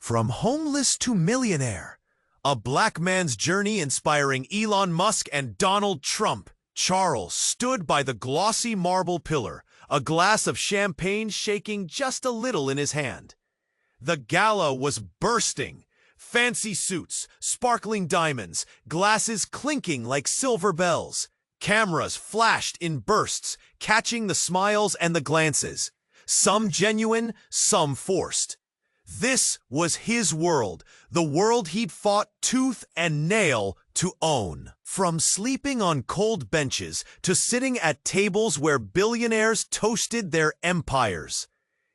From homeless to millionaire, a black man's journey inspiring Elon Musk and Donald Trump. Charles stood by the glossy marble pillar, a glass of champagne shaking just a little in his hand. The gala was bursting. Fancy suits, sparkling diamonds, glasses clinking like silver bells. Cameras flashed in bursts, catching the smiles and the glances. Some genuine, some forced. This was his world, the world he'd fought tooth and nail to own. From sleeping on cold benches to sitting at tables where billionaires toasted their empires.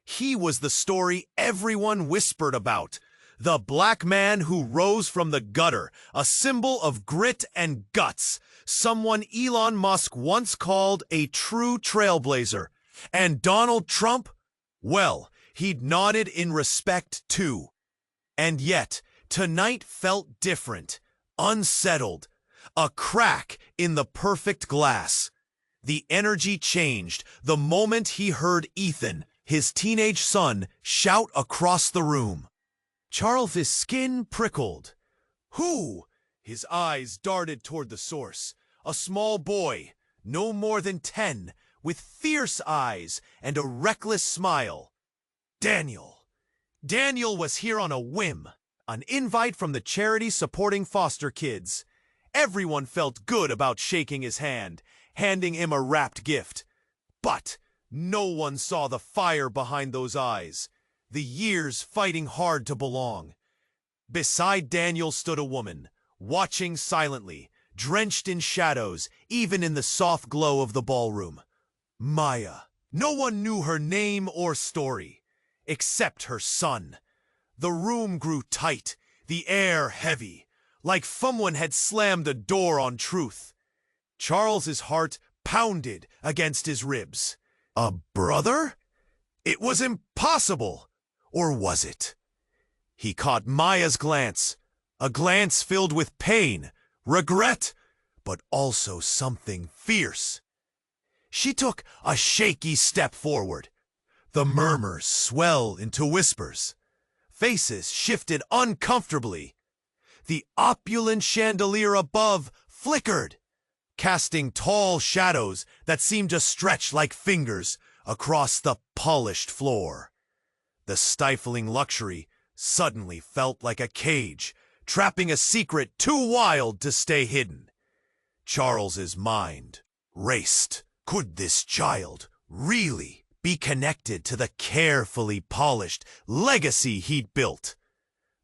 He was the story everyone whispered about. The black man who rose from the gutter, a symbol of grit and guts. Someone Elon Musk once called a true trailblazer. And Donald Trump? Well, he'd nodded in respect too. And yet, tonight felt different, unsettled, a crack in the perfect glass. The energy changed the moment he heard Ethan, his teenage son, shout across the room. Charles's skin prickled. Who? His eyes darted toward the source. A small boy, no more than 10, with fierce eyes and a reckless smile. Daniel. Daniel was here on a whim, an invite from the charity supporting foster kids. Everyone felt good about shaking his hand, handing him a wrapped gift. But no one saw the fire behind those eyes, the years fighting hard to belong. Beside Daniel stood a woman, watching silently, drenched in shadows, even in the soft glow of the ballroom. Maya. No one knew her name or story, except her son. The room grew tight, the air heavy, like someone had slammed a door on truth. Charles's heart pounded against his ribs. A brother? It was impossible. Or was it? He caught Maya's glance, a glance filled with pain, regret, but also something fierce. She took a shaky step forward. The murmurs swelled into whispers. Faces shifted uncomfortably. The opulent chandelier above flickered, casting tall shadows that seemed to stretch like fingers across the polished floor. The stifling luxury suddenly felt like a cage, trapping a secret too wild to stay hidden. Charles's mind raced. Could this child really be connected to the carefully polished legacy he'd built?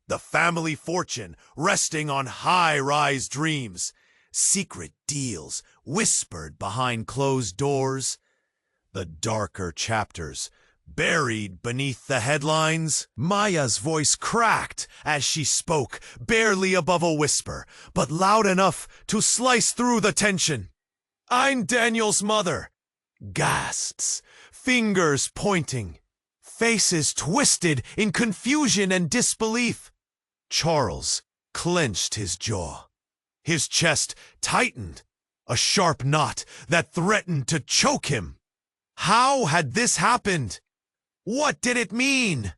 The family fortune resting on high-rise dreams, secret deals whispered behind closed doors, the darker chapters buried beneath the headlines. Maya's voice cracked as she spoke, barely above a whisper, but loud enough to slice through the tension. I'm Daniel's mother. Gasps, fingers pointing, faces twisted in confusion and disbelief. Charles clenched his jaw. His chest tightened, a sharp knot that threatened to choke him. How had this happened? What did it mean?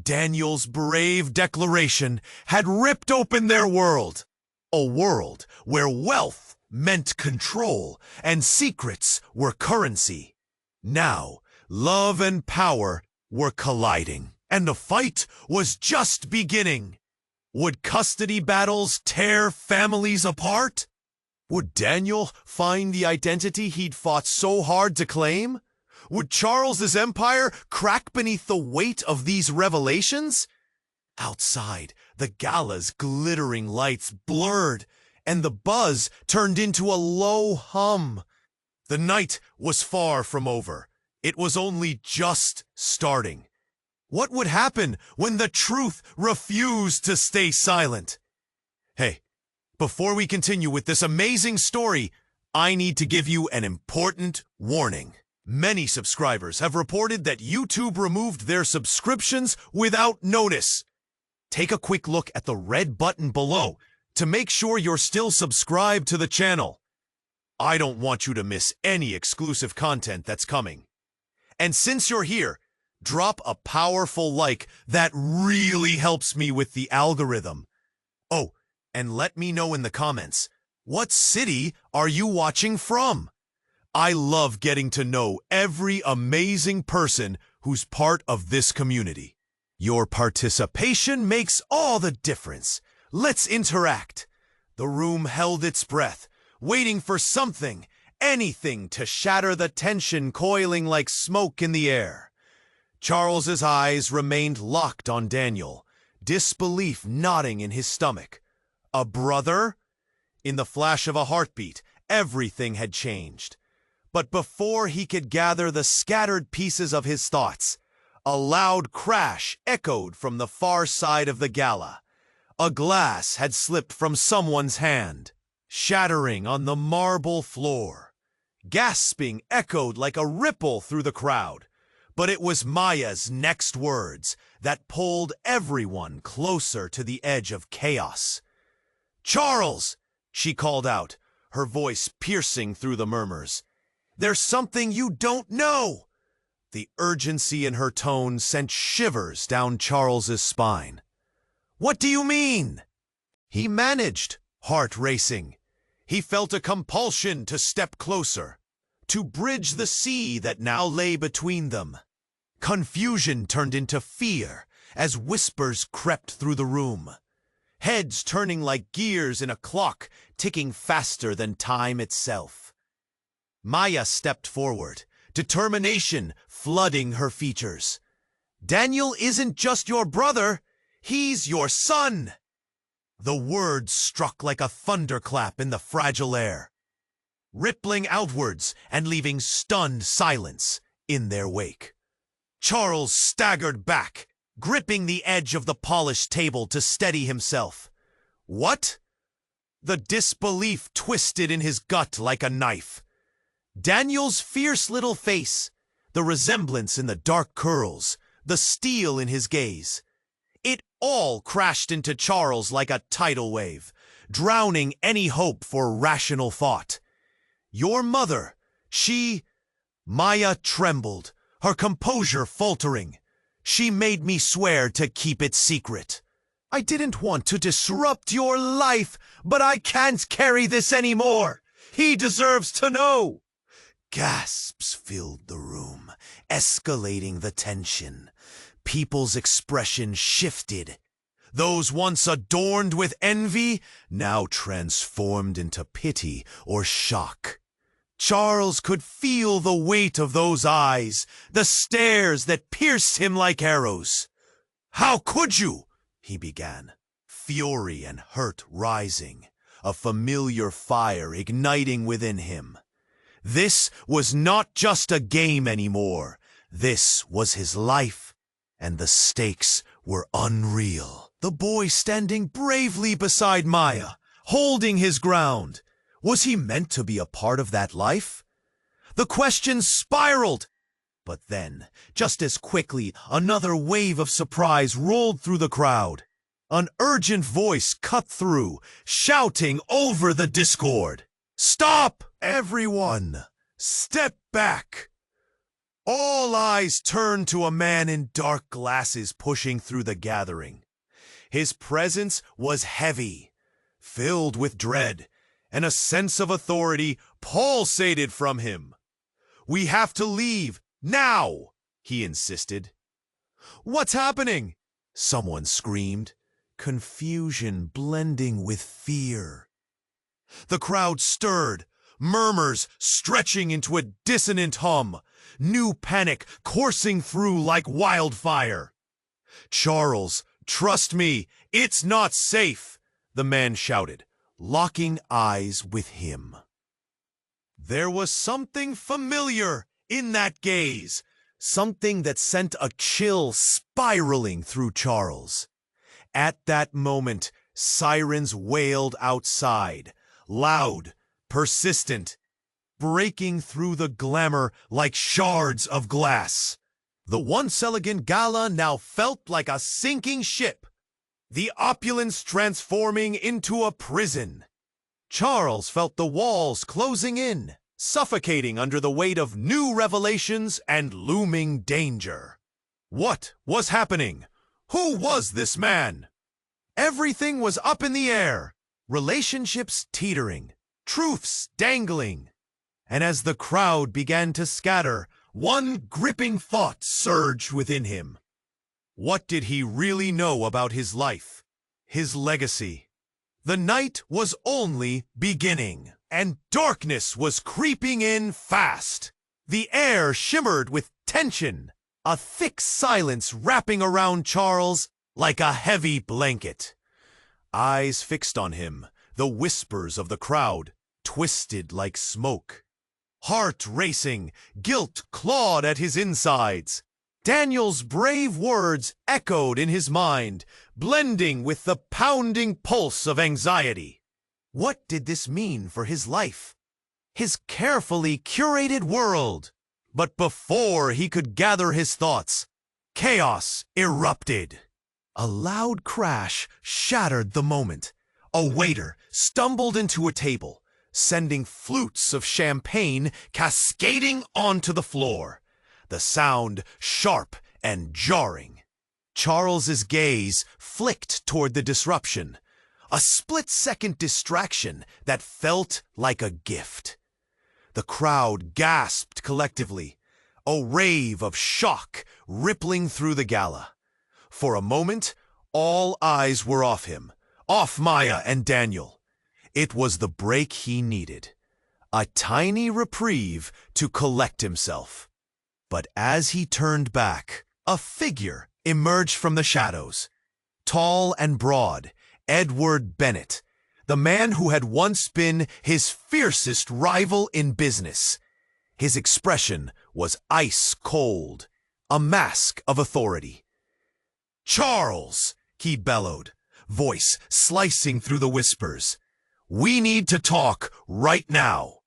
Daniel's brave declaration had ripped open their world. A world where wealth meant control and secrets were currency. Now, love and power were colliding, and the fight was just beginning. Would custody battles tear families apart? Would Daniel find the identity he'd fought so hard to claim? Would Charles's empire crack beneath the weight of these revelations? Outside, the gala's glittering lights blurred, and the buzz turned into a low hum. The night was far from over. It was only just starting. What would happen when the truth refused to stay silent? Hey, before we continue with this amazing story, I need to give you an important warning. Many subscribers have reported that YouTube removed their subscriptions without notice. Take a quick look at the red button below to make sure you're still subscribed to the channel. I don't want you to miss any exclusive content that's coming. And since you're here, Drop a powerful like, that really helps me with the algorithm. Oh, and let me know in the comments, what city are you watching from? I love getting to know every amazing person who's part of this community. Your participation makes all the difference. Let's interact. The room held its breath, waiting for something, anything to shatter the tension coiling like smoke in the air. Charles's eyes remained locked on Daniel, disbelief knotting in his stomach. A brother? In the flash of a heartbeat, everything had changed. But before he could gather the scattered pieces of his thoughts, a loud crash echoed from the far side of the gala. A glass had slipped from someone's hand, shattering on the marble floor. Gasping echoed like a ripple through the crowd, but it was Maya's next words that pulled everyone closer to the edge of chaos. "Charles!" she called out, her voice piercing through the murmurs. "There's something you don't know!" The urgency in her tone sent shivers down Charles's spine. "What do you mean?" He managed, heart racing. He felt a compulsion to step closer, to bridge the sea that now lay between them. Confusion turned into fear as whispers crept through the room. Heads turning like gears in a clock ticking faster than time itself. Maya stepped forward, determination flooding her features. "Daniel isn't just your brother, he's your son!" The words struck like a thunderclap in the fragile air, rippling outwards and leaving stunned silence in their wake. Charles staggered back, gripping the edge of the polished table to steady himself. "What?" The disbelief twisted in his gut like a knife. Daniel's fierce little face, the resemblance in the dark curls, the steel in his gaze. It all crashed into Charles like a tidal wave, drowning any hope for rational thought. "Your mother, she—" Maya trembled, her composure faltering. "She made me swear to keep it secret. I didn't want to disrupt your life, but I can't carry this anymore. He deserves to know." Gasps filled the room, escalating the tension. People's expression shifted. Those once adorned with envy, now transformed into pity or shock. Charles could feel the weight of those eyes, the stares that pierced him like arrows. "How could you?" he began, fury and hurt rising, a familiar fire igniting within him. This was not just a game anymore. This was his life, and the stakes were unreal. The boy standing bravely beside Maya, holding his ground. Was he meant to be a part of that life? The question spiraled. But then, just as quickly, another wave of surprise rolled through the crowd. An urgent voice cut through, shouting over the discord. "Stop, everyone! Step back!" All eyes turned to a man in dark glasses pushing through the gathering. His presence was heavy, filled with dread, and a sense of authority pulsated from him. "We have to leave, now!" he insisted. "What's happening?" someone screamed, confusion blending with fear. The crowd stirred, murmurs stretching into a dissonant hum, new panic coursing through like wildfire. "Charles, trust me, it's not safe," the man shouted, locking eyes with him. There was something familiar in that gaze, something that sent a chill spiraling through Charles. At that moment, sirens wailed outside, loud, persistent, breaking through the glamour like shards of glass. The once elegant gala now felt like a sinking ship, the opulence transforming into a prison. Charles felt the walls closing in, suffocating under the weight of new revelations and looming danger. What was happening? Who was this man? Everything was up in the air, relationships teetering, truths dangling. And as the crowd began to scatter, one gripping thought surged within him. What did he really know about his life, his legacy? The night was only beginning, and darkness was creeping in fast. The air shimmered with tension, a thick silence wrapping around Charles like a heavy blanket. Eyes fixed on him, the whispers of the crowd twisted like smoke. Heart racing, guilt clawed at his insides. Daniel's brave words echoed in his mind, blending with the pounding pulse of anxiety. What did this mean for his life? His carefully curated world? But before he could gather his thoughts, chaos erupted. A loud crash shattered the moment. A waiter stumbled into a table, sending flutes of champagne cascading onto the floor. The sound sharp and jarring. Charles's gaze flicked toward the disruption, a split-second distraction that felt like a gift. The crowd gasped collectively, a rave of shock rippling through the gala. For a moment, all eyes were off him, off Maya and Daniel. It was the break he needed, a tiny reprieve to collect himself. But as he turned back, a figure emerged from the shadows. Tall and broad, Edward Bennett, the man who had once been his fiercest rival in business. His expression was ice cold, a mask of authority. "Charles," he bellowed, voice slicing through the whispers. "We need to talk right now."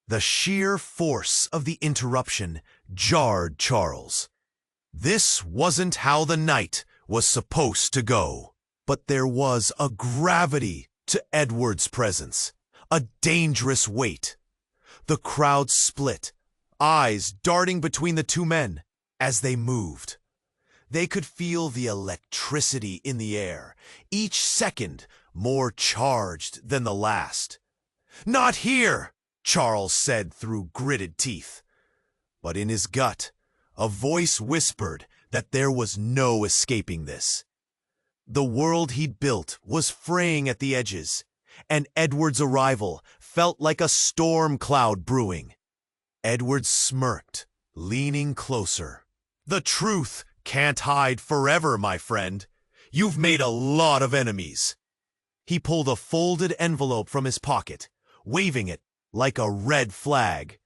The sheer force of the interruption jarred Charles. This wasn't how the night was supposed to go. But there was a gravity to Edward's presence, a dangerous weight. The crowd split, eyes darting between the two men as they moved. They could feel the electricity in the air, each second more charged than the last. "Not here," Charles said through gritted teeth. But in his gut, a voice whispered that there was no escaping this. The world he'd built was fraying at the edges, and Edward's arrival felt like a storm cloud brewing. Edward smirked, leaning closer. "The truth can't hide forever, my friend. You've made a lot of enemies." He pulled a folded envelope from his pocket, waving it like a red flag.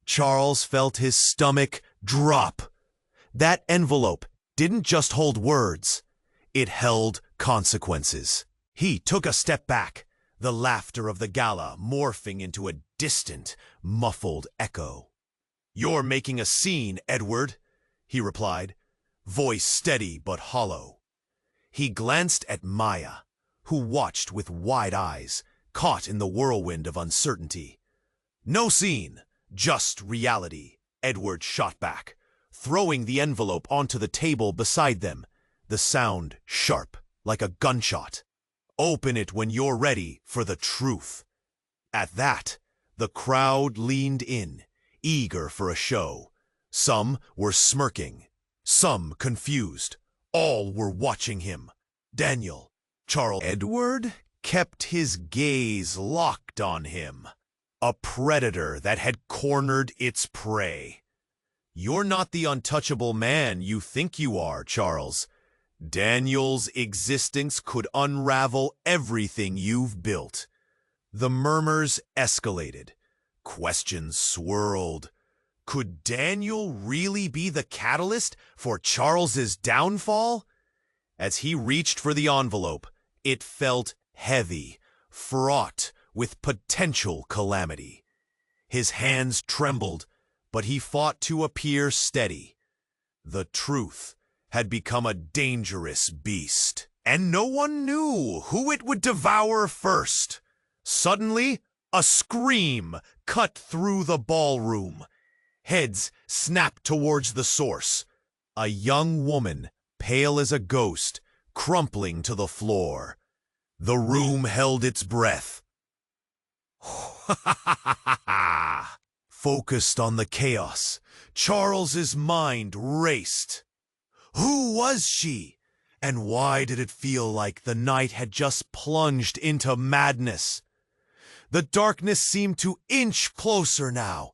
Charles felt his stomach drop. That envelope didn't just hold words. It held consequences. He took a step back, the laughter of the gala morphing into a distant, muffled echo. "You're making a scene, Edward," he replied, voice steady but hollow. He glanced at Maya, who watched with wide eyes, caught in the whirlwind of uncertainty. "No scene, just reality," Edward shot back, throwing the envelope onto the table beside them, the sound sharp, like a gunshot. "Open it when you're ready for the truth." At that, the crowd leaned in, eager for a show. Some were smirking, some confused. All were watching him. Daniel, Charles. Edward kept his gaze locked on him, a predator that had cornered its prey. "You're not the untouchable man you think you are, Charles. Daniel's existence could unravel everything you've built." The murmurs escalated. Questions swirled. Could Daniel really be the catalyst for Charles's downfall? As he reached for the envelope, it felt heavy, fraught with potential calamity. His hands trembled, but he fought to appear steady. The truth had become a dangerous beast, and no one knew who it would devour first. Suddenly, a scream cut through the ballroom. Heads snapped towards the source. a young woman, pale as a ghost, crumpling to the floor. The room held its breath. Focused on the chaos, Charles's mind raced. Who was she? And why did it feel like the night had just plunged into madness? The darkness seemed to inch closer now.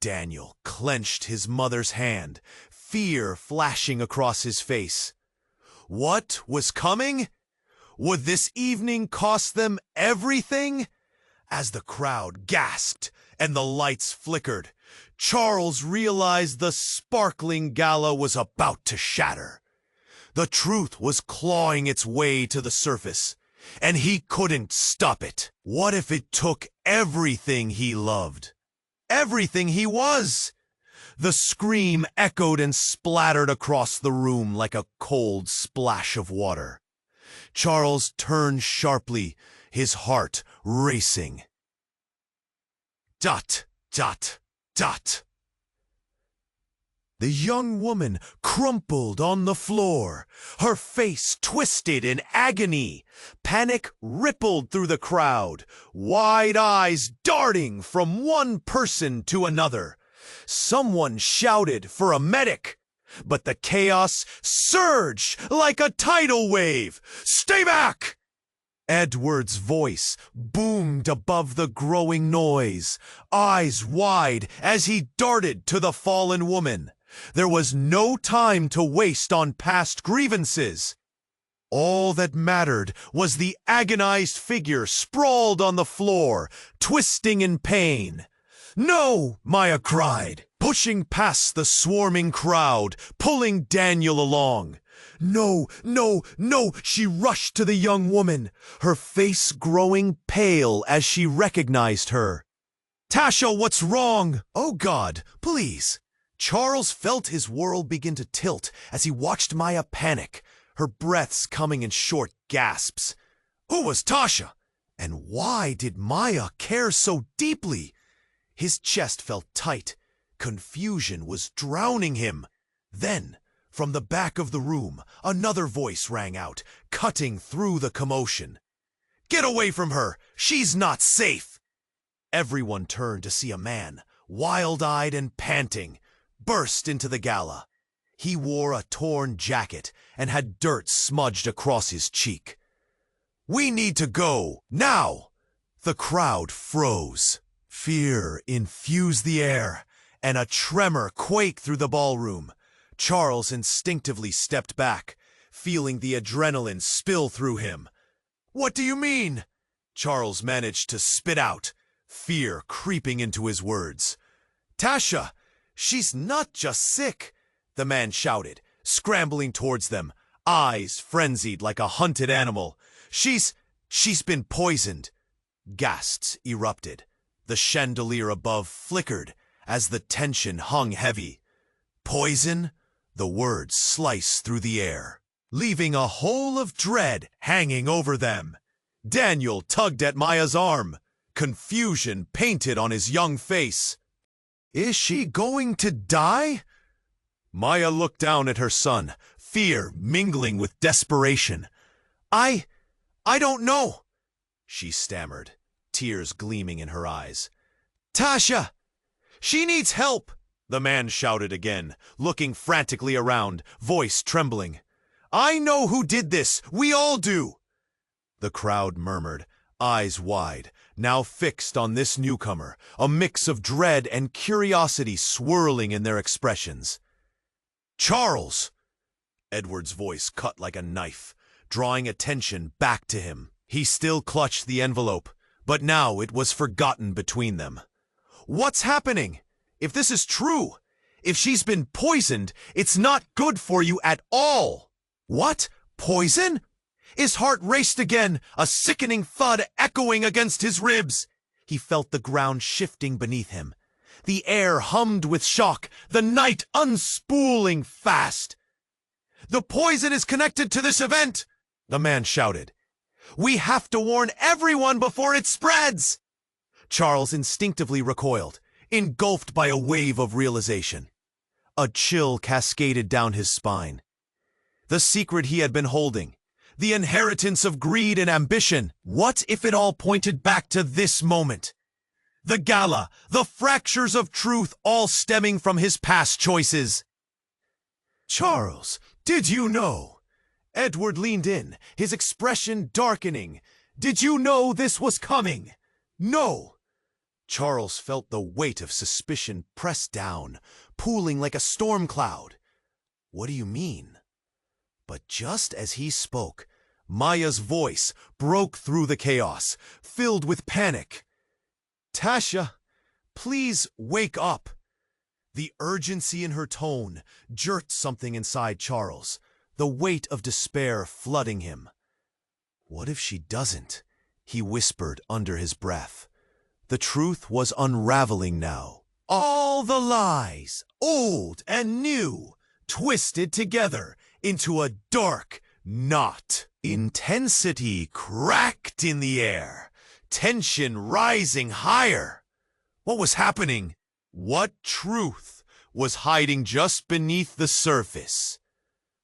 Daniel clenched his mother's hand, fear flashing across his face. What was coming? Would this evening cost them everything? As the crowd gasped and the lights flickered, Charles realized the sparkling gala was about to shatter. The truth was clawing its way to the surface, and he couldn't stop it. What if it took everything he loved? Everything he was? The scream echoed and splattered across the room like a cold splash of water. Charles turned sharply, his heart racing. Dot, dot, dot. The young woman crumpled on the floor, her face twisted in agony. Panic rippled through the crowd, wide eyes darting from one person to another. Someone shouted for a medic, but the chaos surged like a tidal wave. "Stay back!" Edward's voice boomed above the growing noise, eyes wide as he darted to the fallen woman. There was no time to waste on past grievances. All that mattered was the agonized figure sprawled on the floor, twisting in pain. "No!" Maya cried, pushing past the swarming crowd, pulling Daniel along. "No, no, no!" She rushed to the young woman, her face growing pale as she recognized her. "Tasha, what's wrong?" "Oh God, please!" Charles felt his world begin to tilt as he watched Maya panic, her breaths coming in short gasps. Who was Tasha? And why did Maya care so deeply? His chest felt tight. Confusion was drowning him. Then, from the back of the room, another voice rang out, cutting through the commotion. "Get away from her! She's not safe!" Everyone turned to see a man, wild-eyed and panting, burst into the gala. He wore a torn jacket and had dirt smudged across his cheek. "We need to go, now!" The crowd froze. Fear infused the air, and a tremor quaked through the ballroom. Charles instinctively stepped back, feeling the adrenaline spill through him. "What do you mean?" Charles managed to spit out, fear creeping into his words. "Tasha, she's not just sick," the man shouted, scrambling towards them, eyes frenzied like a hunted animal. She's been poisoned." Gasps erupted. The chandelier above flickered as the tension hung heavy. "Poison?" The words sliced through the air, leaving a hole of dread hanging over them. Daniel tugged at Maya's arm, confusion painted on his young face. "Is she going to die?" Maya looked down at her son, fear mingling with desperation. I don't know," she stammered, tears gleaming in her eyes. "Tasha, she needs help," the man shouted again, looking frantically around, voice trembling. "I know who did this. We all do." The crowd murmured, eyes wide, now fixed on this newcomer, a mix of dread and curiosity swirling in their expressions. "Charles!" Edward's voice cut like a knife, drawing attention back to him. He still clutched the envelope, but now it was forgotten between them. "What's happening? If this is true, if she's been poisoned, it's not good for you at all." "What? Poison?" His heart raced again, a sickening thud echoing against his ribs. He felt the ground shifting beneath him. The air hummed with shock, the night unspooling fast. "The poison is connected to this event," the man shouted. "We have to warn everyone before it spreads." Charles instinctively recoiled, engulfed by a wave of realization. A chill cascaded down his spine. The secret he had been holding, the inheritance of greed and ambition, what if it all pointed back to this moment? The gala, the fractures of truth, all stemming from his past choices. "Charles, did you know?" Edward leaned in, his expression darkening. "Did you know this was coming?" "No." Charles felt the weight of suspicion press down, pooling like a storm cloud. "What do you mean?" But just as he spoke, Maya's voice broke through the chaos, filled with panic. "Tasha, please wake up." The urgency in her tone jerked something inside Charles, the weight of despair flooding him. "What if she doesn't?" he whispered under his breath. The truth was unraveling now. All the lies, old and new, twisted together into a dark knot. Intensity cracked in the air, tension rising higher. What was happening? What truth was hiding just beneath the surface?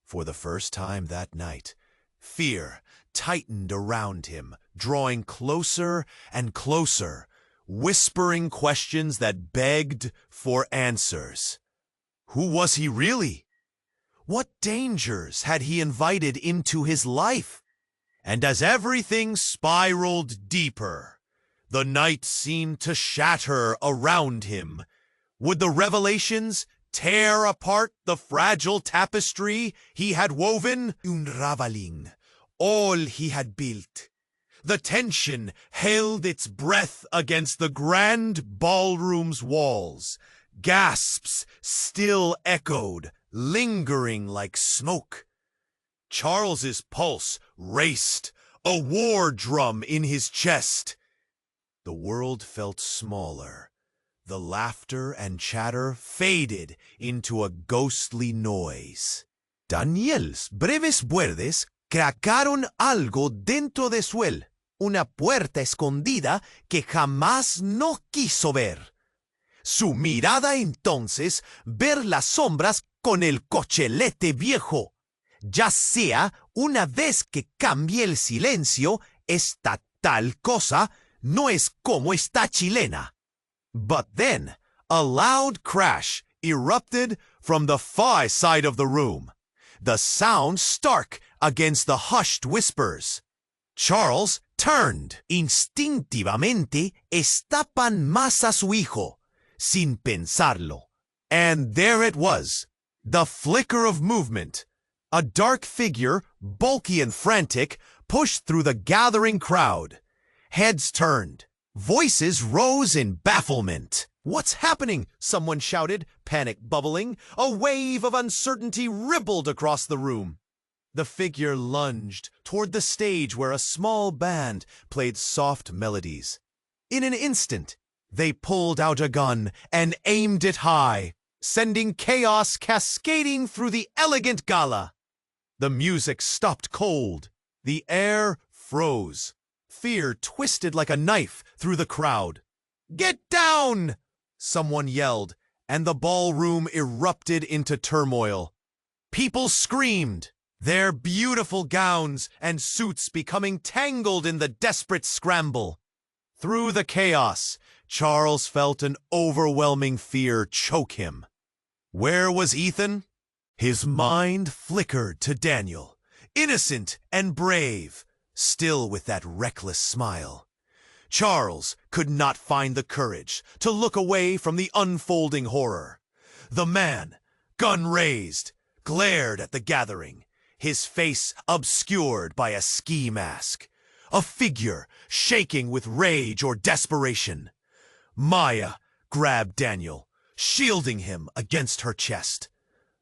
For the first time that night, fear tightened around him, drawing closer and closer, whispering questions that begged for answers. Who was he really? What dangers had he invited into his life? And as everything spiraled deeper, the night seemed to shatter around him. Would the revelations tear apart the fragile tapestry he had woven? Unraveling all he had built. The tension held its breath against the grand ballroom's walls. Gasps still echoed, lingering like smoke. Charles's pulse raced, a war drum in his chest. The world felt smaller. The laughter and chatter faded into a ghostly noise. Daniel's breves verdes cracaron algo dentro de su él, una puerta escondida que jamás no quiso ver. Su mirada entonces ver las sombras con el cochelete viejo. Ya sea una vez que cambie el silencio, esta tal cosa no es como esta chilena. But then, a loud crash erupted from the far side of the room, the sound stark against the hushed whispers. Charles turned. Instintivamente estapan más a su hijo, sin pensarlo. And there it was, the flicker of movement. A dark figure, bulky and frantic, pushed through the gathering crowd. Heads turned. Voices rose in bafflement. "What's happening?" someone shouted, panic bubbling. A wave of uncertainty rippled across the room. The figure lunged toward the stage where a small band played soft melodies. In an instant, they pulled out a gun and aimed it high, sending chaos cascading through the elegant gala. The music stopped cold. The air froze. Fear twisted like a knife through the crowd. "Get down!" someone yelled, and the ballroom erupted into turmoil. People screamed, their beautiful gowns and suits becoming tangled in the desperate scramble. Through the chaos, Charles felt an overwhelming fear choke him. Where was Ethan? His mind flickered to Daniel, innocent and brave, still with that reckless smile. Charles could not find the courage to look away from the unfolding horror. The man, gun raised, glared at the gathering, his face obscured by a ski mask, a figure shaking with rage or desperation. Maya grabbed Daniel, shielding him against her chest.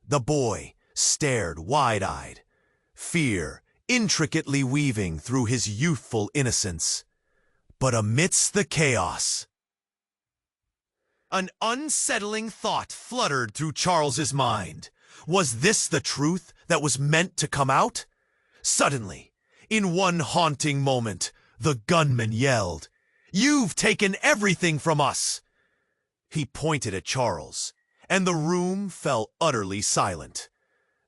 The boy stared wide-eyed, fear intricately weaving through his youthful innocence. But amidst the chaos, an unsettling thought fluttered through Charles's mind. Was this the truth that was meant to come out? Suddenly, in one haunting moment, the gunman yelled, "You've taken everything from us!" He pointed at Charles, and the room fell utterly silent.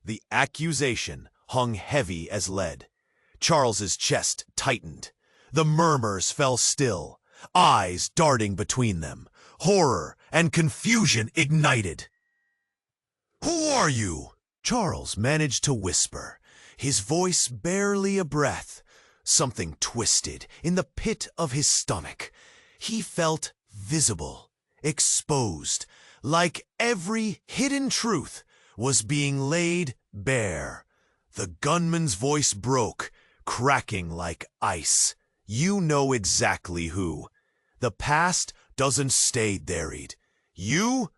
The accusation hung heavy as lead. Charles's chest tightened. The murmurs fell still, eyes darting between them. Horror and confusion ignited. "Who are you?" Charles managed to whisper, his voice barely a breath. Something twisted in the pit of his stomach. He felt visible, exposed, like every hidden truth was being laid bare. The gunman's voice broke, cracking like ice. "You know exactly who. The past doesn't stay buried. You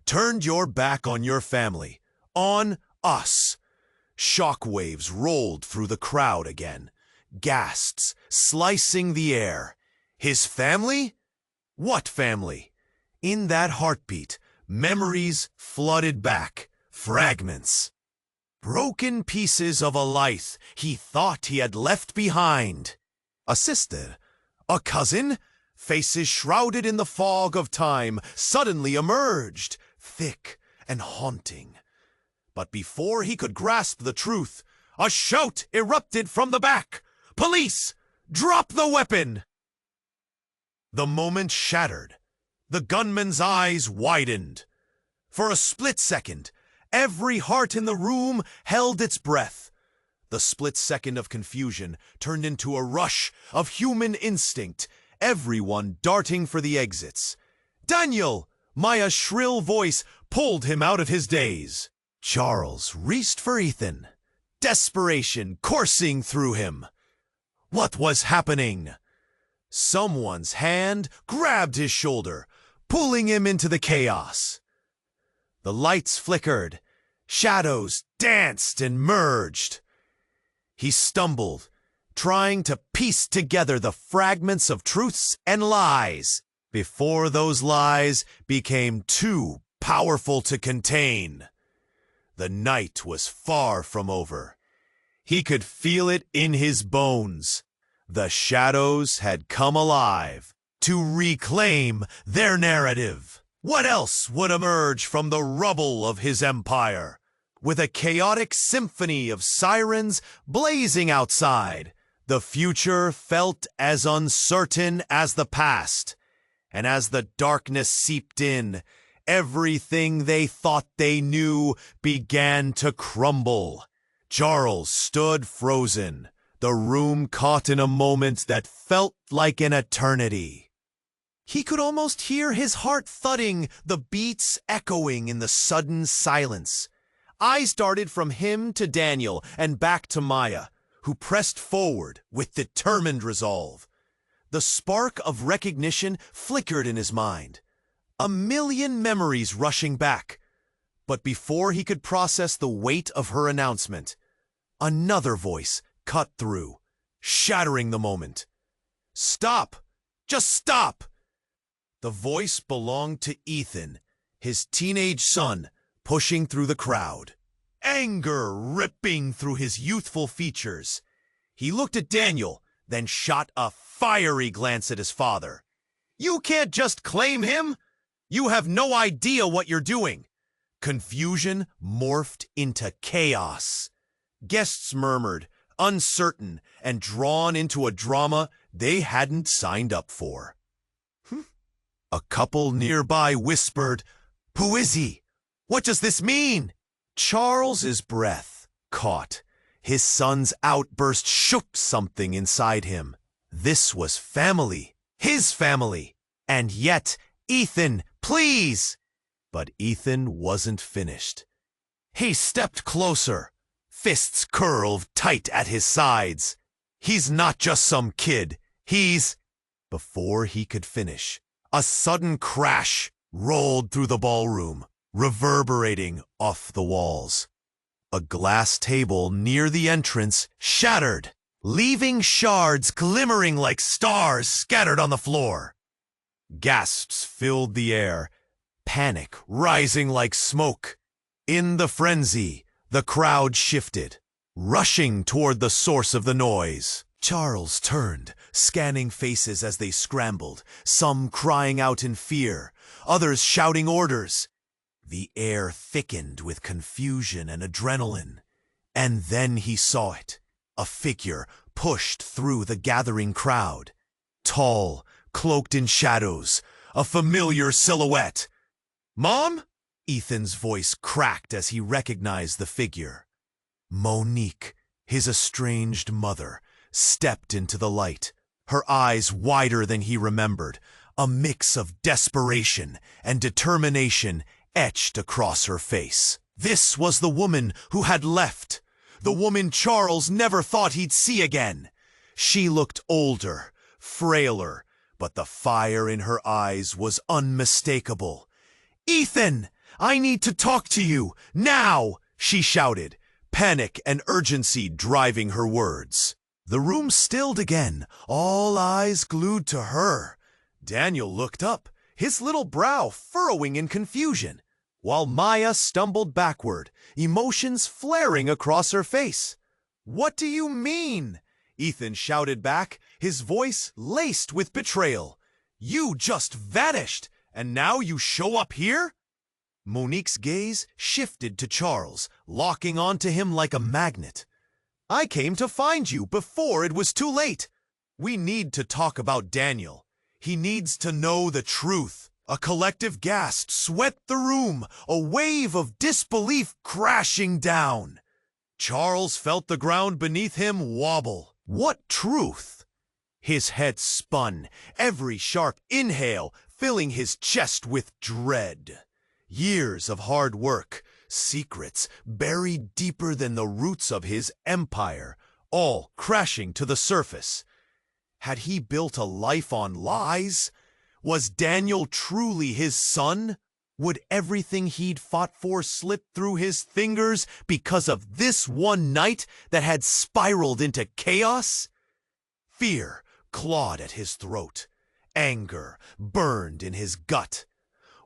turned your back on your family, on us." Shockwaves rolled through the crowd again, gasps slicing the air. His family? What family? In that heartbeat, memories flooded back, fragments. Broken pieces of a life he thought he had left behind. A sister, a cousin, faces shrouded in the fog of time, suddenly emerged, thick and haunting. But before he could grasp the truth, a shout erupted from the back. "Police! Drop the weapon!" The moment shattered. The gunman's eyes widened. For a split second, every heart in the room held its breath. The split second of confusion turned into a rush of human instinct, everyone darting for the exits. "Daniel!" Maya's shrill voice pulled him out of his daze. Charles reached for Ethan, desperation coursing through him. What was happening? Someone's hand grabbed his shoulder, pulling him into the chaos. The lights flickered, shadows danced and merged. He stumbled, trying to piece together the fragments of truths and lies, before those lies became too powerful to contain. The night was far from over. He could feel it in his bones. The shadows had come alive to reclaim their narrative. What else would emerge from the rubble of his empire? With a chaotic symphony of sirens blazing outside, the future felt as uncertain as the past. And as the darkness seeped in, everything they thought they knew began to crumble. Charles stood frozen, the room caught in a moment that felt like an eternity. He could almost hear his heart thudding, the beats echoing in the sudden silence. Eyes darted from him to Daniel and back to Maya, who pressed forward with determined resolve. The spark of recognition flickered in his mind. A million memories rushing back. But before he could process the weight of her announcement, another voice cut through, shattering the moment. "Stop! Just stop!" The voice belonged to Ethan, his teenage son, pushing through the crowd. Anger ripping through his youthful features. He looked at Daniel, then shot a fiery glance at his father. "You can't just claim him! You have no idea what you're doing!" Confusion morphed into chaos. Guests murmured, uncertain and drawn into a drama they hadn't signed up for. A couple nearby whispered, "Who is he? What does this mean?" Charles's breath caught. His son's outburst shook something inside him. This was family, his family. And yet, "Ethan, please!" But Ethan wasn't finished. He stepped closer, fists curled tight at his sides. "He's not just some kid. He's—" Before he could finish, a sudden crash rolled through the ballroom, reverberating off the walls. A glass table near the entrance shattered, leaving shards glimmering like stars scattered on the floor. Gasps filled the air, panic rising like smoke. In the frenzy, the crowd shifted, rushing toward the source of the noise. Charles turned, scanning faces as they scrambled, some crying out in fear, others shouting orders. The air thickened with confusion and adrenaline. And then he saw it. A figure pushed through the gathering crowd. Tall, cloaked in shadows, a familiar silhouette. "Mom?" Ethan's voice cracked as he recognized the figure. Monique, his estranged mother, stepped into the light, her eyes wider than he remembered, a mix of desperation and determination etched across her face. This was the woman who had left, the woman Charles never thought he'd see again. She looked older, frailer, but the fire in her eyes was unmistakable. "Ethan, I need to talk to you, now!" she shouted, panic and urgency driving her words. The room stilled again, all eyes glued to her. Daniel looked up, his little brow furrowing in confusion, while Maya stumbled backward, emotions flaring across her face. "What do you mean?" Ethan shouted back, his voice laced with betrayal. "You just vanished, and now you show up here?" Monique's gaze shifted to Charles, locking onto him like a magnet. "I came to find you before it was too late. We need to talk about Daniel. He needs to know the truth." A collective gasp swept the room, a wave of disbelief crashing down. Charles felt the ground beneath him wobble. What truth? His head spun, every sharp inhale filling his chest with dread. Years of hard work, secrets buried deeper than the roots of his empire, all crashing to the surface. Had he built a life on lies? Was Daniel truly his son? Would everything he'd fought for slip through his fingers because of this one night that had spiraled into chaos? Fear clawed at his throat. Anger burned in his gut.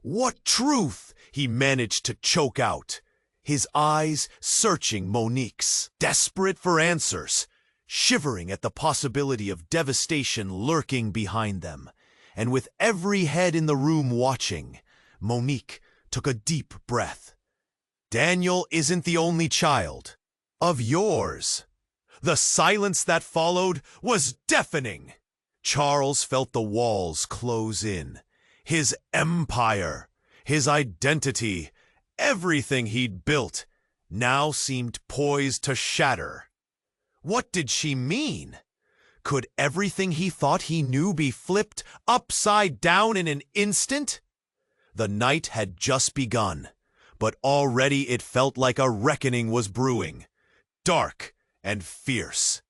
What truth? He managed to choke out, his eyes searching Monique's, desperate for answers, shivering at the possibility of devastation lurking behind them. And with every head in the room watching, Monique took a deep breath. "Daniel isn't the only child of yours." The silence that followed was deafening. Charles felt the walls close in. His empire, his identity, everything he'd built, now seemed poised to shatter. What did she mean? Could everything he thought he knew be flipped upside down in an instant? The night had just begun, but already it felt like a reckoning was brewing, dark and fierce.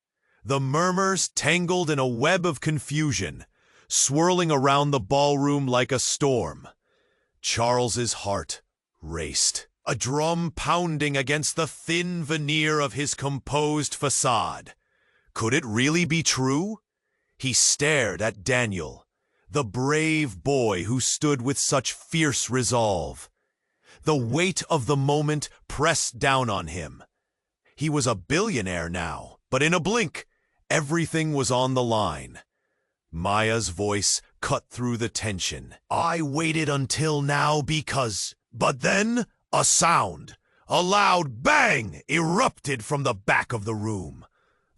The murmurs tangled in a web of confusion, swirling around the ballroom like a storm. Charles's heart raced, a drum pounding against the thin veneer of his composed facade. Could it really be true? He stared at Daniel, the brave boy who stood with such fierce resolve. The weight of the moment pressed down on him. He was a billionaire now, but in a blink, everything was on the line. Maya's voice cut through the tension. "I waited until now because..." But then, a sound, a loud bang, erupted from the back of the room.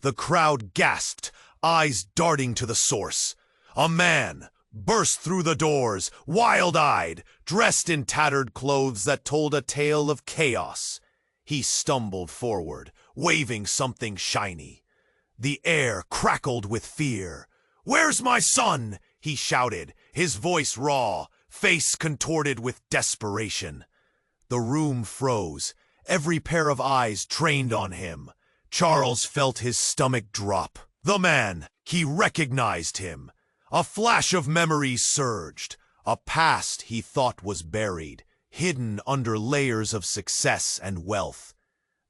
The crowd gasped, eyes darting to the source. A man burst through the doors, wild-eyed, dressed in tattered clothes that told a tale of chaos. He stumbled forward, waving something shiny. The air crackled with fear. "Where's my son?" he shouted, his voice raw, face contorted with desperation. The room froze, every pair of eyes trained on him. Charles felt his stomach drop. The man, he recognized him. A flash of memories surged, a past he thought was buried, hidden under layers of success and wealth.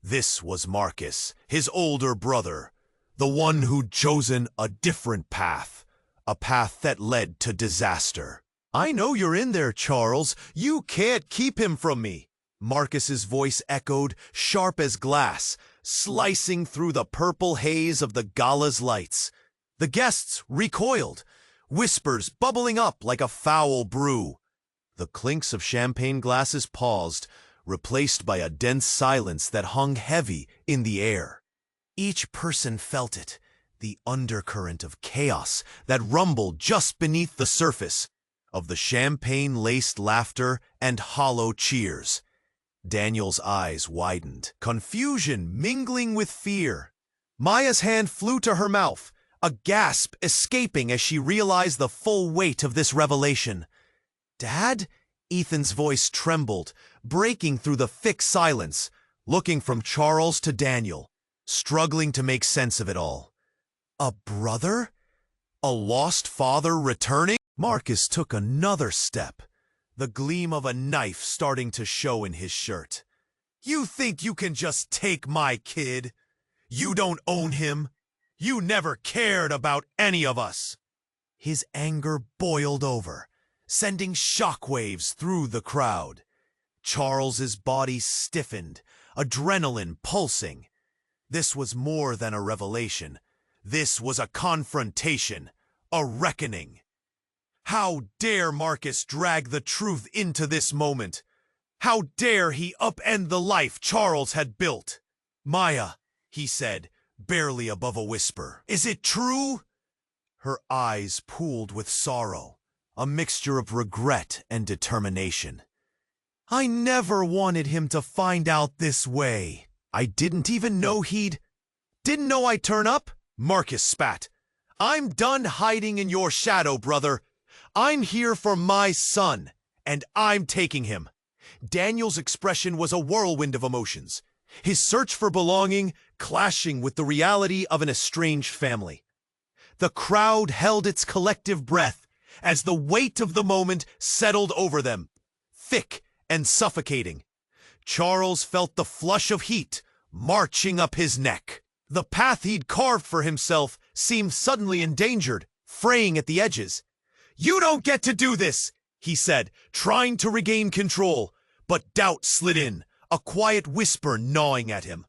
This was Marcus, his older brother, the one who'd chosen a different path, a path that led to disaster. "I know you're in there, Charles. You can't keep him from me." Marcus's voice echoed, sharp as glass, slicing through the purple haze of the gala's lights. The guests recoiled, whispers bubbling up like a foul brew. The clinks of champagne glasses paused, replaced by a dense silence that hung heavy in the air. Each person felt it, the undercurrent of chaos that rumbled just beneath the surface of the champagne-laced laughter and hollow cheers. Daniel's eyes widened, confusion mingling with fear. Maya's hand flew to her mouth, a gasp escaping as she realized the full weight of this revelation. "Dad?" Ethan's voice trembled, breaking through the thick silence, looking from Charles to Daniel, struggling to make sense of it all. A brother? A lost father returning? Marcus took another step, the gleam of a knife starting to show in his shirt. "You think you can just take my kid? You don't own him. You never cared about any of us." His anger boiled over, sending shockwaves through the crowd. Charles's body stiffened, adrenaline pulsing. This was more than a revelation. This was a confrontation, a reckoning. How dare Marcus drag the truth into this moment? How dare he upend the life Charles had built? "Maya," he said, barely above a whisper, "is it true?" Her eyes pooled with sorrow, a mixture of regret and determination. "I never wanted him to find out this way. I didn't even know Didn't know I'd turn up?" Marcus spat. "I'm done hiding in your shadow, brother. I'm here for my son, and I'm taking him." Daniel's expression was a whirlwind of emotions, his search for belonging clashing with the reality of an estranged family. The crowd held its collective breath as the weight of the moment settled over them, thick and suffocating. Charles felt the flush of heat marching up his neck. The path he'd carved for himself seemed suddenly endangered, fraying at the edges. "You don't get to do this," he said, trying to regain control, but doubt slid in, a quiet whisper gnawing at him.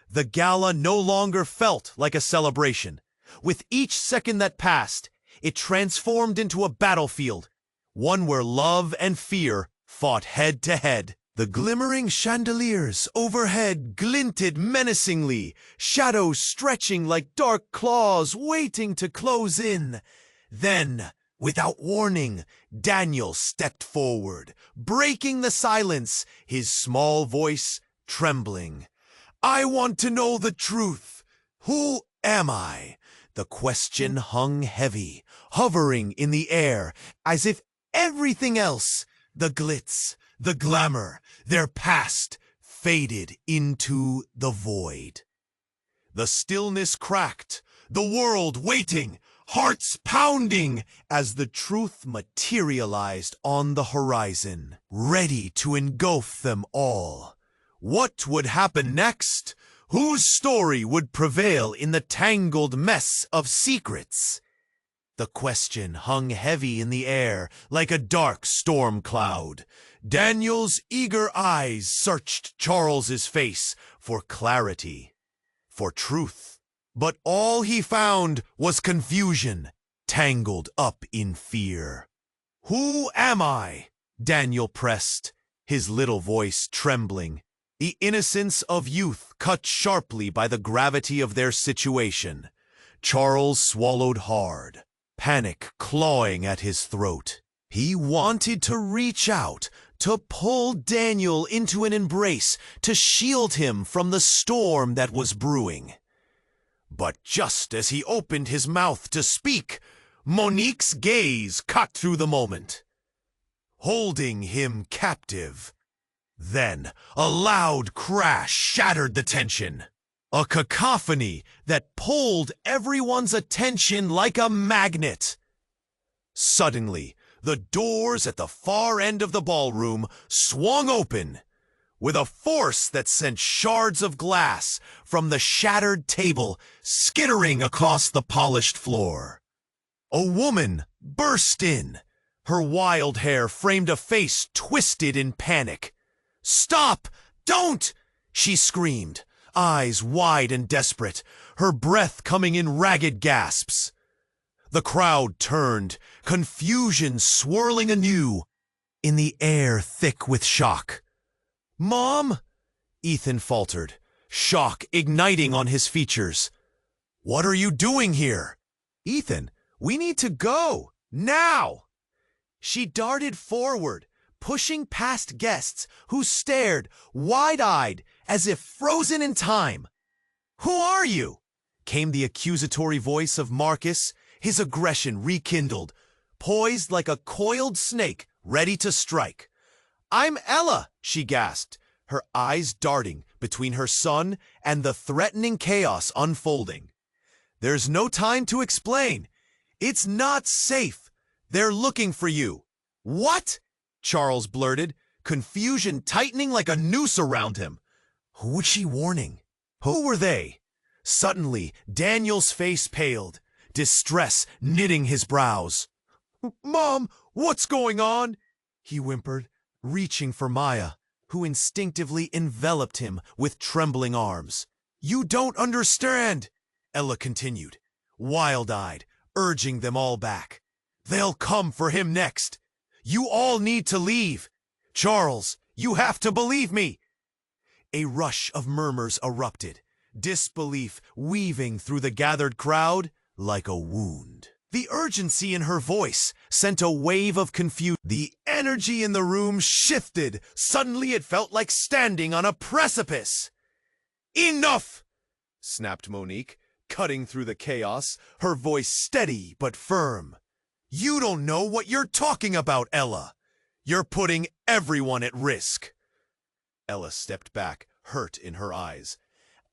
The gala no longer felt like a celebration. With each second that passed, it transformed into a battlefield, one where love and fear fought head to head. The glimmering chandeliers overhead glinted menacingly, shadows stretching like dark claws waiting to close in. Then, without warning, Daniel stepped forward, breaking the silence, his small voice trembling. "I want to know the truth. Who am I?" The question hung heavy, hovering in the air, as if everything else, the glitz, the glamour, their past, faded into the void. The stillness cracked, the world waiting, hearts pounding, as the truth materialized on the horizon, ready to engulf them all. What would happen next? Whose story would prevail in the tangled mess of secrets? The question hung heavy in the air like a dark storm cloud. Daniel's eager eyes searched Charles's face for clarity, for truth. But all he found was confusion, tangled up in fear. "Who am I?" Daniel pressed, his little voice trembling, the innocence of youth cut sharply by the gravity of their situation. Charles swallowed hard, panic clawing at his throat. He wanted to reach out, to pull Daniel into an embrace, to shield him from the storm that was brewing. But just as he opened his mouth to speak, Monique's gaze cut through the moment, holding him captive. Then a loud crash shattered the tension, a cacophony that pulled everyone's attention like a magnet. Suddenly, the doors at the far end of the ballroom swung open, with a force that sent shards of glass from the shattered table skittering across the polished floor. A woman burst in. Her wild hair framed a face twisted in panic. "Stop! Don't!" she screamed, eyes wide and desperate, her breath coming in ragged gasps. The crowd turned, confusion swirling anew. in the air thick with shock. "Mom?" Ethan faltered, shock igniting on his features. "What are you doing here?" "Ethan, we need to go, now!" She darted forward, pushing past guests who stared, wide-eyed, as if frozen in time. "Who are you?" came the accusatory voice of Marcus, his aggression rekindled, poised like a coiled snake, ready to strike. "I'm Ella," she gasped, her eyes darting between her son and the threatening chaos unfolding. "There's no time to explain. It's not safe. They're looking for you." "What?" Charles blurted, confusion tightening like a noose around him. Who was she warning? Who were they? Suddenly, Daniel's face paled, distress knitting his brows. "Mom, what's going on?" he whimpered, reaching for Maya, who instinctively enveloped him with trembling arms. "You don't understand," Ella continued, wild-eyed, urging them all back. "They'll come for him next. You all need to leave. Charles, you have to believe me." A rush of murmurs erupted, disbelief weaving through the gathered crowd like a wound. The urgency in her voice sent a wave of confusion. The energy in the room shifted. Suddenly it felt like standing on a precipice. "Enough!" snapped Monique, cutting through the chaos, her voice steady but firm. "You don't know what you're talking about, Ella. You're putting everyone at risk." Ella stepped back, hurt in her eyes.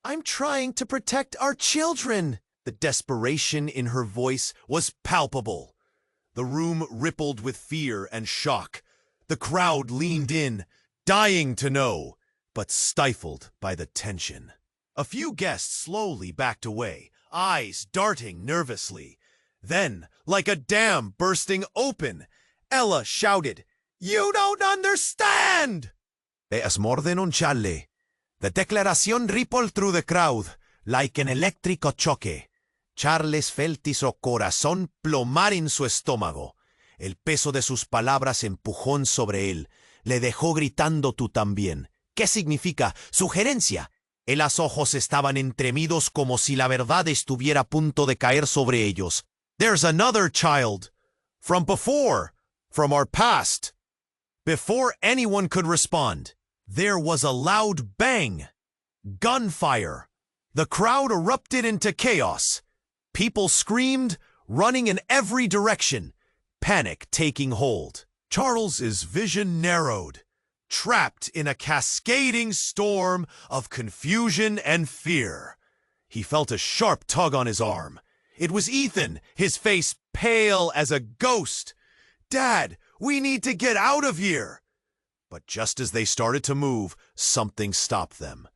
"I'm trying to protect our children." The desperation in her voice was palpable. The room rippled with fear and shock. The crowd leaned in, dying to know, but stifled by the tension. A few guests slowly backed away, eyes darting nervously. Then, like a dam bursting open, Ella shouted, "You don't understand!" "Es more than un chale." The declaración rippled through the crowd like an eléctrico choque. Charles felt su corazón plomar en su estómago. El peso de sus palabras empujó sobre él. Le dejó gritando tú también. ¿Qué significa? Sugerencia. Los ojos estaban entremidos como si la verdad estuviera a punto de caer sobre ellos. "There's another child. From before. From our past." Before anyone could respond, there was a loud bang. Gunfire. The crowd erupted into chaos. People screamed, running in every direction, panic taking hold. Charles's vision narrowed, trapped in a cascading storm of confusion and fear. He felt a sharp tug on his arm. It was Ethan, his face pale as a ghost. "Dad, we need to get out of here." But just as they started to move, something stopped them.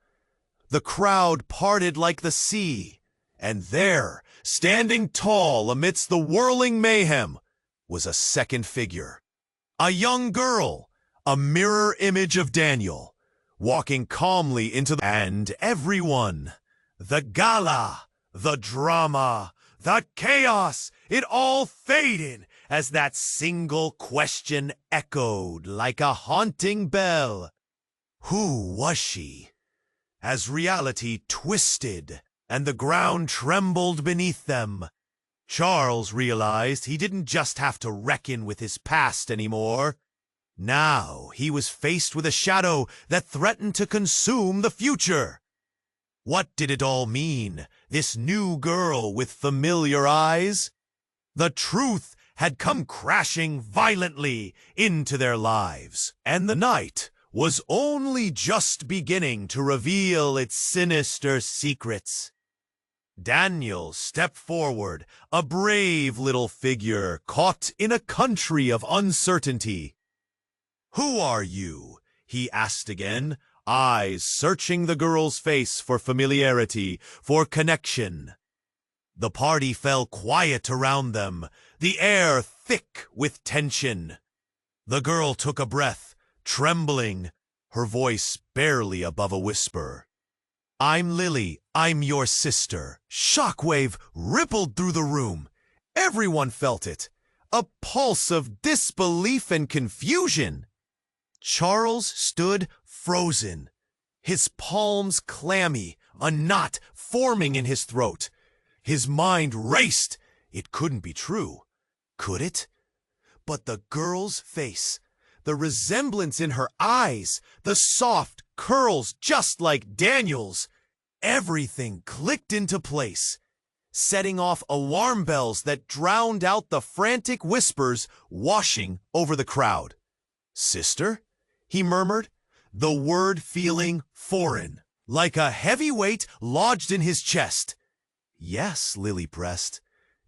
The crowd parted like the sea, and there, standing tall amidst the whirling mayhem, was a second figure. A young girl, a mirror image of Daniel, walking calmly into the... And everyone, the gala, the drama, the chaos, it all faded as that single question echoed like a haunting bell. Who was she? As reality twisted and the ground trembled beneath them, Charles realized he didn't just have to reckon with his past anymore. Now he was faced with a shadow that threatened to consume the future. What did it all mean, this new girl with familiar eyes? The truth had come crashing violently into their lives, and the night was only just beginning to reveal its sinister secrets. Daniel stepped forward, a brave little figure caught in a country of uncertainty. "Who are you?" he asked again, eyes searching the girl's face for familiarity, for connection. The party fell quiet around them, the air thick with tension. The girl took a breath, trembling, her voice barely above a whisper. "I'm Lily. I'm your sister." Shockwave rippled through the room. Everyone felt it. a pulse of disbelief and confusion. Charles stood frozen, his palms clammy, a knot forming in his throat. His mind raced. It couldn't be true. Could it? But the girl's face, the resemblance in her eyes, the soft curls just like Daniel's, everything clicked into place, setting off alarm bells that drowned out the frantic whispers washing over the crowd. "Sister?" he murmured, the word feeling foreign, like a heavy weight lodged in his chest. "Yes," Lily pressed,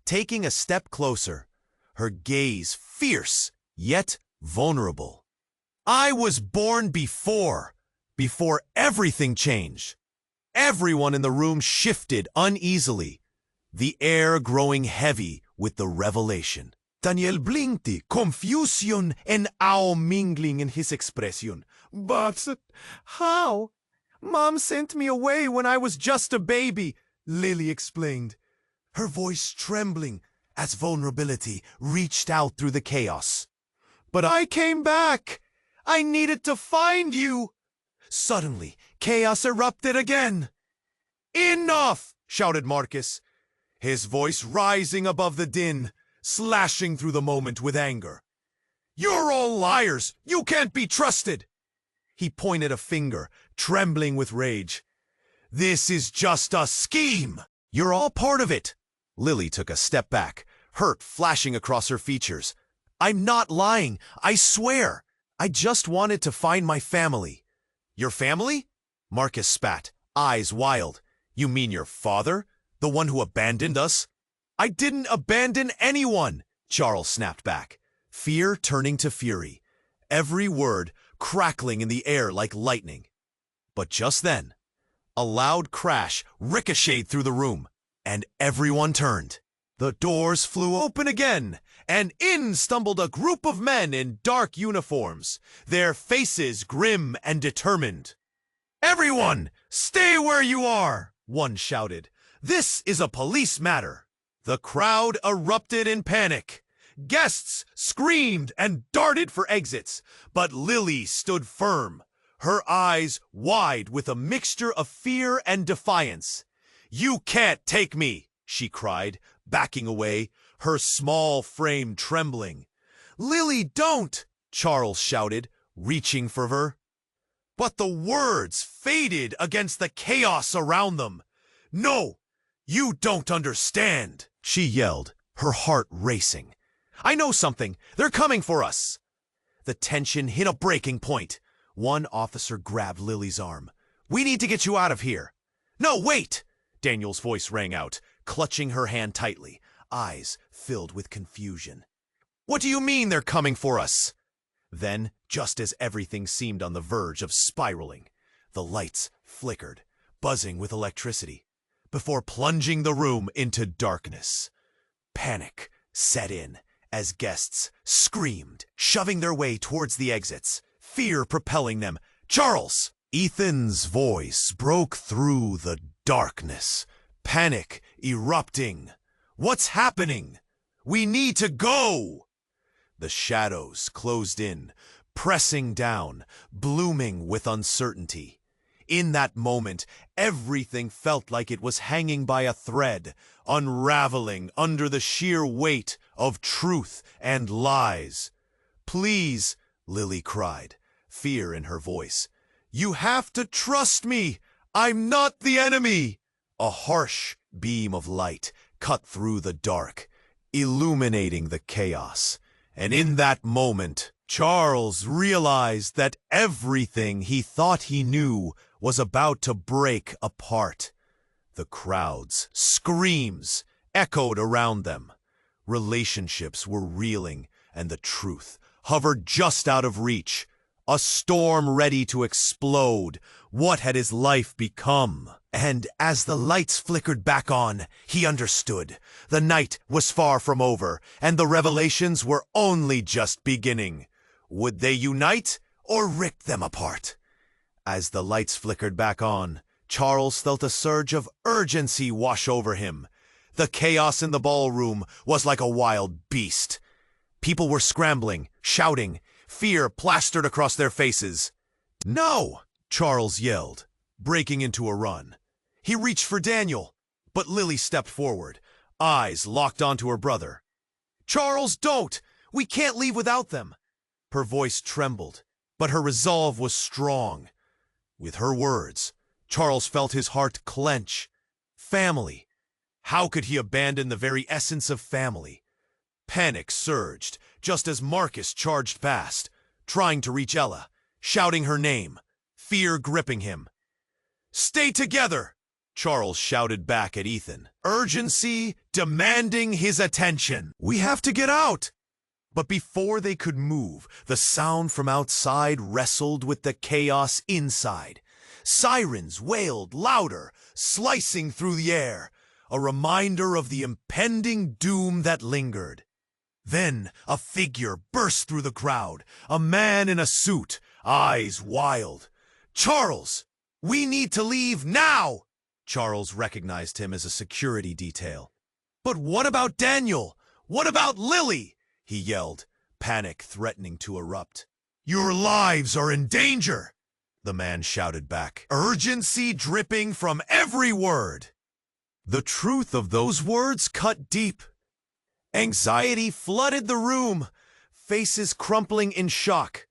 taking a step closer, her gaze fierce yet vulnerable. "I was born before everything changed." Everyone in the room shifted uneasily, the air growing heavy with the revelation. Daniel blinkte, confusion and awe mingling in his expression. "But how? Mom sent me away when I was just a baby," Lily explained, her voice trembling as vulnerability reached out through the chaos. "But I came back. I needed to find you." Suddenly, chaos erupted again. "Enough!" shouted Marcus, his voice rising above the din, slashing through the moment with anger. "You're all liars! You can't be trusted!" He pointed a finger, trembling with rage. "This is just a scheme! You're all part of it!" Lily took a step back, hurt flashing across her features. "I'm not lying, I swear! I just wanted to find my family." "Your family?" Marcus spat, eyes wild. "You mean your father? The one who abandoned us?" "I didn't abandon anyone!" Charles snapped back, fear turning to fury, every word crackling in the air like lightning. But just then, a loud crash ricocheted through the room, and everyone turned. The doors flew open again, and in stumbled a group of men in dark uniforms, their faces grim and determined. "Everyone, stay where you are!" one shouted. "This is a police matter." The crowd erupted in panic. Guests screamed and darted for exits, but Lily stood firm, her eyes wide with a mixture of fear and defiance. "You can't take me!" she cried, backing away, her small frame trembling. "Lily, don't!" Charles shouted, reaching for her. But the words faded against the chaos around them. "No, you don't understand!" she yelled, her heart racing. "I know something! They're coming for us!" The tension hit a breaking point. One officer grabbed Lily's arm. "We need to get you out of here!" "No, wait!" Daniel's voice rang out, clutching her hand tightly, eyes filled with confusion. "What do you mean they're coming for us?" Then, just as everything seemed on the verge of spiraling, the lights flickered, buzzing with electricity, before plunging the room into darkness. Panic set in as guests screamed, shoving their way towards the exits, fear propelling them. "Charles!" Ethan's voice broke through the darkness, panic erupting. "What's happening? We need to go!" The shadows closed in, pressing down, blooming with uncertainty. In that moment, everything felt like it was hanging by a thread, unraveling under the sheer weight of truth and lies. "Please," Lily cried, fear in her voice. "You have to trust me! I'm not the enemy!" A harsh beam of light cut through the dark, illuminating the chaos. And in that moment, Charles realized that everything he thought he knew was about to break apart. The crowd's screams echoed around them. Relationships were reeling, and the truth hovered just out of reach. A storm ready to explode. What had his life become? And as the lights flickered back on, he understood. The night was far from over, and the revelations were only just beginning. Would they unite or rip them apart? As the lights flickered back on, Charles felt a surge of urgency wash over him. The chaos in the ballroom was like a wild beast. People were scrambling, shouting, fear plastered across their faces. "No!" Charles yelled, breaking into a run. He reached for Daniel, but Lily stepped forward, eyes locked onto her brother. "Charles, don't! We can't leave without them!" Her voice trembled, but her resolve was strong. With her words, Charles felt his heart clench. Family. How could he abandon the very essence of family? Panic surged just as Marcus charged past, trying to reach Ella, shouting her name, fear gripping him. "Stay together!" Charles shouted back at Ethan, urgency demanding his attention. "We have to get out!" But before they could move, the sound from outside wrestled with the chaos inside. Sirens wailed louder, slicing through the air, a reminder of the impending doom that lingered. Then a figure burst through the crowd, a man in a suit, eyes wild. "Charles, we need to leave now!" Charles recognized him as a security detail. "But what about Daniel? What about Lily?" he yelled, panic threatening to erupt. "Your lives are in danger!" the man shouted back, urgency dripping from every word. The truth of those words cut deep. Anxiety flooded the room, faces crumpling in shock.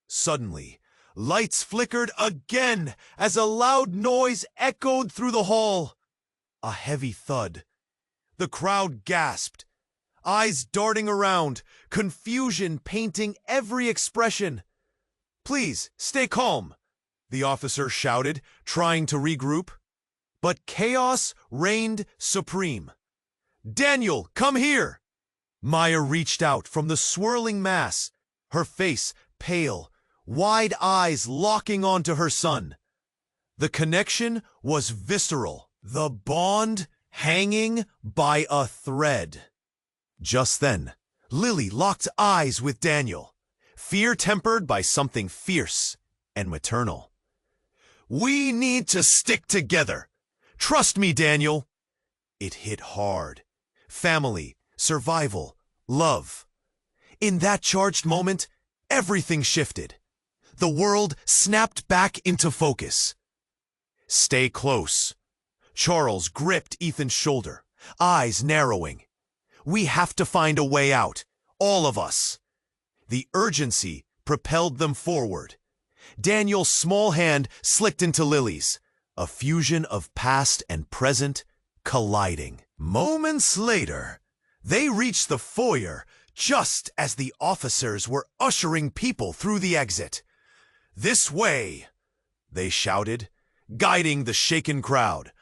Suddenly, lights flickered again as a loud noise echoed through the hall. A heavy thud. The crowd gasped, eyes darting around, confusion painting every expression. "Please, stay calm," the officer shouted, trying to regroup. But chaos reigned supreme. "Daniel, come here!" Maya reached out from the swirling mass, her face pale, wide eyes locking onto her son. The connection was visceral, the bond hanging by a thread. Just then, Lily locked eyes with Daniel, fear tempered by something fierce and maternal. "We need to stick together. Trust me, Daniel." It hit hard. Family, survival, love. In that charged moment, everything shifted. The world snapped back into focus. "Stay close." Charles gripped Ethan's shoulder, eyes narrowing. "We have to find a way out, all of us." The urgency propelled them forward. Daniel's small hand slipped into Lily's, a fusion of past and present colliding. Moments later, they reached the foyer just as the officers were ushering people through the exit. "This way," they shouted, guiding the shaken crowd.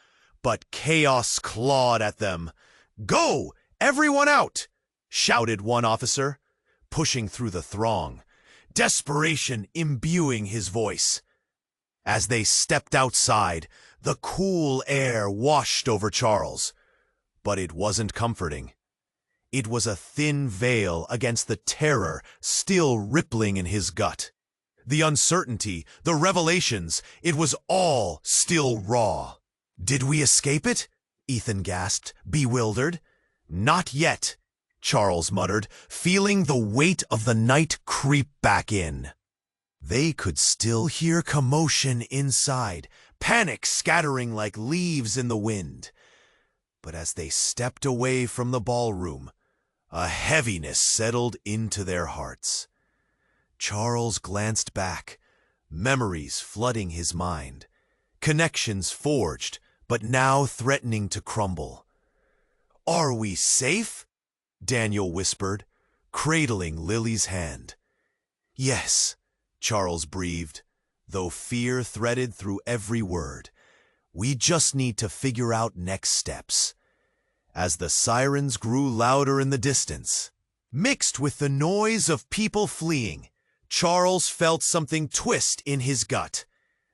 But chaos clawed at them. "Go, everyone out!" shouted one officer, pushing through the throng, desperation imbuing his voice. As they stepped outside, the cool air washed over Charles. But it wasn't comforting. It was a thin veil against the terror still rippling in his gut. The uncertainty, the revelations, it was all still raw. "Did we escape it?" Ethan gasped, bewildered. "Not yet," Charles muttered, feeling the weight of the night creep back in. They could still hear commotion inside, panic scattering like leaves in the wind. But as they stepped away from the ballroom, a heaviness settled into their hearts. Charles glanced back, memories flooding his mind, connections forged, but now threatening to crumble. "Are we safe?" Daniel whispered, cradling Lily's hand. "Yes," Charles breathed, though fear threaded through every word. "We just need to figure out next steps." As the sirens grew louder in the distance, mixed with the noise of people fleeing, Charles felt something twist in his gut.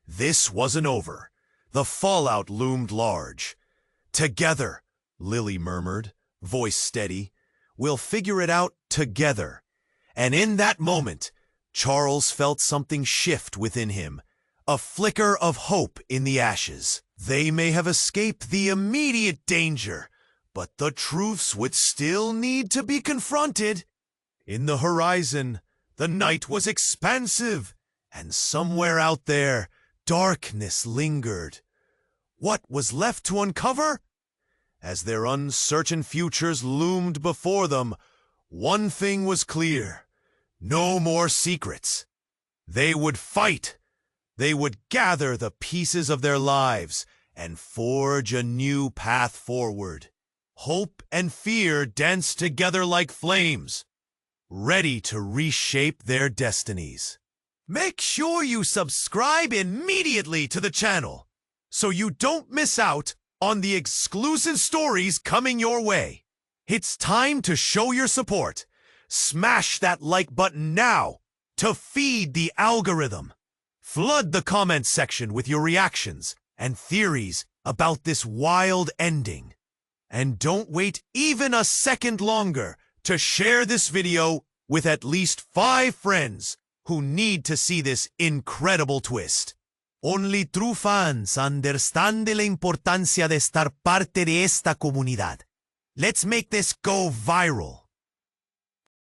This wasn't over. The fallout loomed large. "Together," Lily murmured, voice steady. "We'll figure it out together." And in that moment, Charles felt something shift within him, a flicker of hope in the ashes. They may have escaped the immediate danger, but the truths would still need to be confronted. In the horizon, the night was expansive, and somewhere out there, darkness lingered. What was left to uncover? As their uncertain futures loomed before them, one thing was clear: no more secrets. They would fight. They would gather the pieces of their lives and forge a new path forward. Hope and fear danced together like flames, ready to reshape their destinies. Make sure you subscribe immediately to the channel so you don't miss out on the exclusive stories coming your way. It's time to show your support. Smash that like button now to feed the algorithm. Flood the comments section with your reactions and theories about this wild ending. And don't wait even a second longer to share this video with at least 5 friends who need to see this incredible twist. Only true fans understand la importancia de estar parte de esta comunidad. Let's make this go viral.